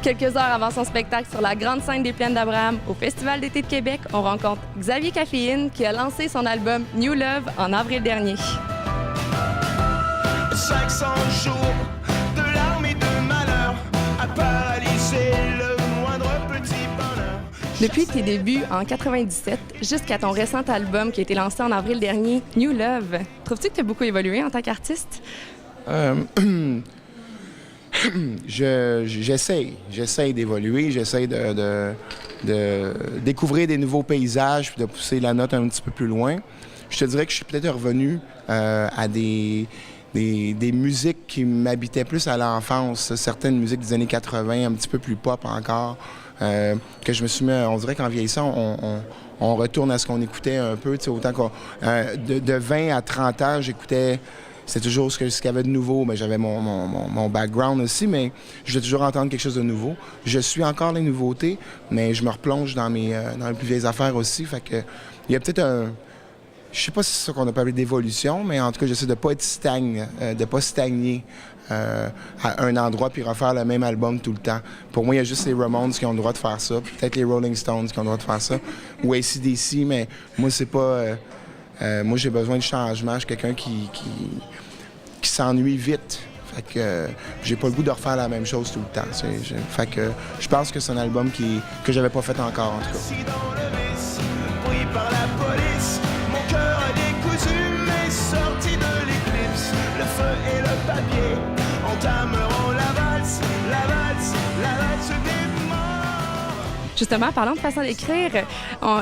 Quelques heures avant son spectacle sur la grande scène des Plaines d'Abraham au Festival d'été de Québec, on rencontre Xavier Caféine qui a lancé son album New Love en avril dernier. 500 jours de larmes et de malheur à paralyser le moindre petit bonheur. Depuis tes débuts en 97 jusqu'à ton récent album qui a été lancé en avril dernier, New Love, trouves-tu que tu as beaucoup évolué en tant qu'artiste? J'essaie d'évoluer, j'essaie de découvrir des nouveaux paysages puis de pousser la note un petit peu plus loin. Je te dirais que je suis peut-être revenu à des musiques qui m'habitaient plus à l'enfance, certaines musiques des années 80, un petit peu plus pop encore, que je me suis mis, on dirait qu'en vieillissant, on retourne à ce qu'on écoutait un peu, tu sais, autant qu'on... de 20 à 30 ans, j'écoutais... C'était toujours ce qu'il y avait de nouveau. Mais j'avais mon background aussi, mais je vais toujours entendre quelque chose de nouveau. Je suis encore les nouveautés, mais je me replonge dans les plus vieilles affaires aussi. Fait que il y a peut-être un... Je sais pas si c'est ça qu'on a parlé d'évolution, mais en tout cas, j'essaie de pas être de pas stagner à un endroit puis refaire le même album tout le temps. Pour moi, il y a juste les Ramones qui ont le droit de faire ça, peut-être les Rolling Stones qui ont le droit de faire ça, ou AC/DC, mais moi, c'est pas... moi, j'ai besoin de changement. Je suis quelqu'un qui s'ennuie vite. Fait que j'ai pas le goût de refaire la même chose tout le temps. Fait que je pense que c'est un album que j'avais pas fait encore, en tout cas. Pris par la police, mon cœur a décousu, mais sorti de l'éclipse. Le feu et le papier entameront la valse, la valse, la valse des morts. Justement, parlant de façon d'écrire,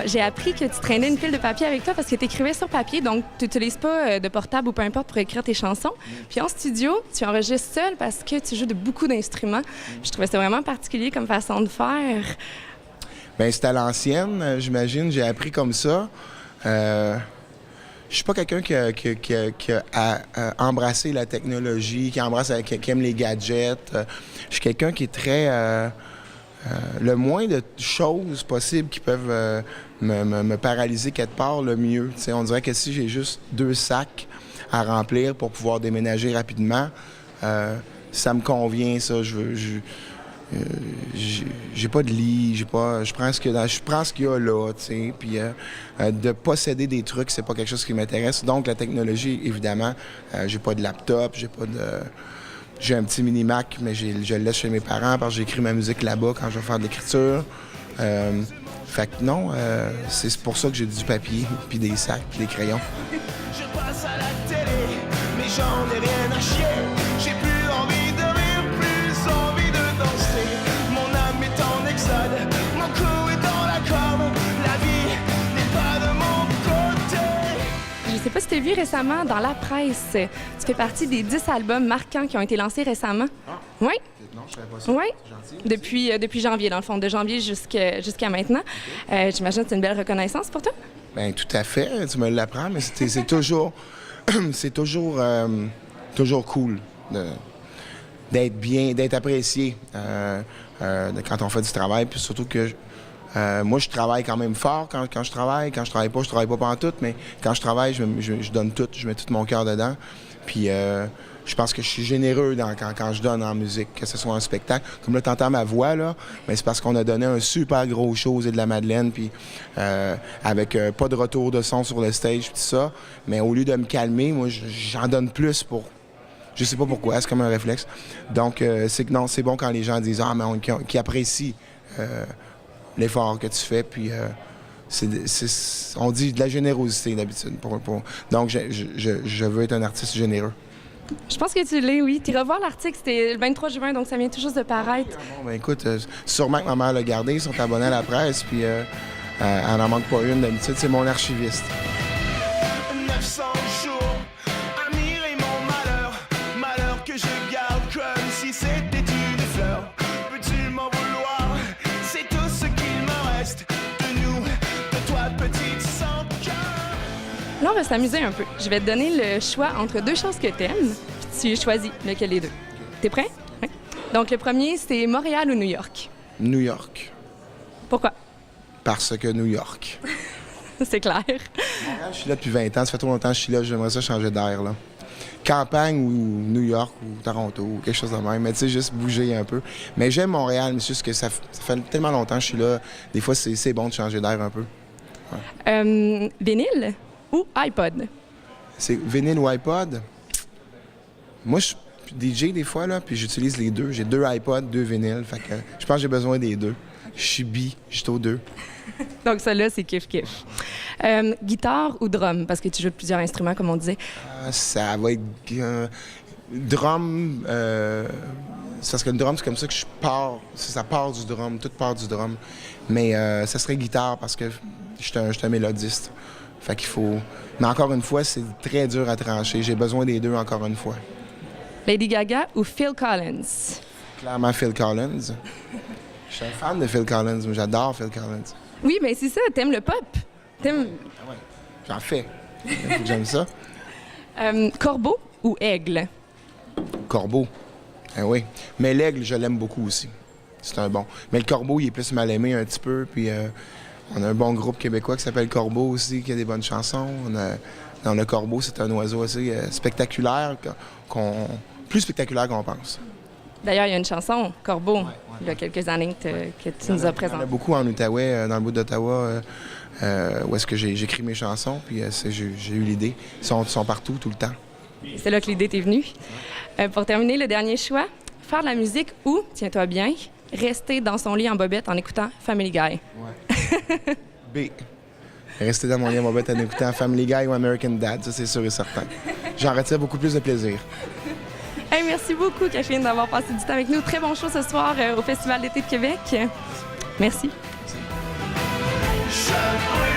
j'ai appris que tu traînais une pile de papier avec toi parce que tu écrivais sur papier, donc tu n'utilises pas de portable ou peu importe pour écrire tes chansons. Puis en studio, tu enregistres seul parce que tu joues de beaucoup d'instruments. Je trouvais ça vraiment particulier comme façon de faire. Bien, c'est à l'ancienne, j'imagine. J'ai appris comme ça. Je suis pas quelqu'un qui a embrassé la technologie, qui aime les gadgets. Je suis quelqu'un qui est très... le moins de choses possibles qui peuvent me paralyser quelque part, le mieux. T'sais, on dirait que si j'ai juste 2 sacs à remplir pour pouvoir déménager rapidement, ça me convient, ça. J'ai pas de lit, je prends ce qu'il y a là, tu sais, puis de posséder des trucs, c'est pas quelque chose qui m'intéresse. Donc la technologie, évidemment, j'ai pas de laptop, j'ai un petit mini-Mac, mais je le laisse chez mes parents parce que j'écris ma musique là-bas quand je vais faire de l'écriture. Fait que non, c'est pour ça que j'ai du papier, puis des sacs, puis des crayons. Je passe à la télé, mais j'en ai rien à chier. J'ai plus envie de rire, plus envie de danser. Mon âme est en exode, mon cou est dans la corde. La vie n'est pas de mon côté. Je sais pas si tu as vu récemment dans la presse, tu fais partie des 10 albums marquants qui ont été lancés récemment. Ah. Oui. Non, je savais pas ça. Oui. Gentil. Depuis janvier, dans le fond, de janvier jusqu'à maintenant. J'imagine que c'est une belle reconnaissance pour toi? Bien, tout à fait. Tu me l'apprends, mais c'est toujours... c'est toujours cool d'être bien, d'être apprécié quand on fait du travail. Puis surtout que moi, je travaille quand même fort quand je travaille. Quand je travaille pas pantoute, mais quand je travaille, je donne tout. Je mets tout mon cœur dedans. Puis je pense que je suis généreux quand je donne en musique, que ce soit un spectacle. Comme là, t'entends ma voix, là, mais c'est parce qu'on a donné un super gros show et de la Madeleine, puis avec pas de retour de son sur le stage, puis tout ça. Mais au lieu de me calmer, moi, j'en donne plus pour... Je sais pas pourquoi, c'est comme un réflexe. Donc, c'est bon quand les gens disent « Ah, mais qui apprécient l'effort que tu fais, puis... on dit de la générosité d'habitude. Donc, je veux être un artiste généreux. Je pense que tu l'es, oui. Tu iras voir l'article, c'était le 23 juin, donc ça vient tout juste de paraître. Bon, ben écoute, sûrement que ma mère l'a gardé, ils sont abonnés à la presse, puis elle n'en manque pas une d'habitude, c'est mon archiviste. 900 jours à mirer mon malheur, malheur que je garde comme si c'était une fleur. Peux-tu m'en vouloir? C'est tout ce qu'il me reste de nous, de toi petite sans cœur. Là, on va s'amuser un peu. Je vais te donner le choix entre 2 choses que t'aimes, puis tu choisis lequel des 2. T'es prêt? Oui. Donc, le premier, c'est Montréal ou New York? New York. Pourquoi? Parce que New York. C'est clair. Montréal, je suis là depuis 20 ans, ça fait trop longtemps que je suis là, j'aimerais ça changer d'air, là. campagne ou New York ou Toronto ou quelque chose de même. Mais tu sais, juste bouger un peu. Mais j'aime Montréal, mais c'est juste que ça fait tellement longtemps que je suis là. Des fois, c'est bon de changer d'air un peu. Vinyle ou iPod? C'est vinyle ou iPod? Moi, je suis DJ des fois, là, puis j'utilise les deux. J'ai 2 iPods, 2 vinyles. Fait que je pense que j'ai besoin des deux. Je suis juste aux deux. Donc, ça là, c'est kiff-kiff. Guitare ou drum? Parce que tu joues de plusieurs instruments, comme on disait. Ça va être drum. C'est parce que le drum, c'est comme ça que je pars. Ça part du drum, tout part du drum. Mais ça serait guitare parce que je suis un mélodiste. Fait qu'il faut. Mais encore une fois, c'est très dur à trancher. J'ai besoin des deux encore une fois. Lady Gaga ou Phil Collins? Clairement, Phil Collins. Je suis un fan de Phil Collins. J'adore Phil Collins. Oui, mais c'est ça, t'aimes le pop. T'aimes... Ah ouais, j'en fais. Faut que j'aime ça. Corbeau ou aigle? Corbeau. Ah oui. Mais l'aigle, je l'aime beaucoup aussi. C'est un bon. Mais le corbeau, il est plus mal aimé un petit peu. Puis on a un bon groupe québécois qui s'appelle Corbeau aussi, qui a des bonnes chansons. Dans le corbeau, c'est un oiseau assez spectaculaire, plus spectaculaire qu'on pense. D'ailleurs, il y a une chanson, Corbeau, il y a quelques années que tu nous as présentée. Il y en a beaucoup en Outaouais, dans le bout d'Ottawa, où est-ce que j'écris mes chansons, puis j'ai eu l'idée. Ils sont partout, tout le temps. C'est là que l'idée t'est venue. Pour terminer, le dernier choix, faire de la musique ou, tiens-toi bien, rester dans son lit en bobette en écoutant Family Guy. Ouais. B. Rester dans mon lit en bobette en écoutant Family Guy ou American Dad, ça c'est sûr et certain. J'en retire beaucoup plus de plaisir. Hey, merci beaucoup, Catherine, d'avoir passé du temps avec nous. Très bon show ce soir au Festival d'été de Québec. Merci. Je brûle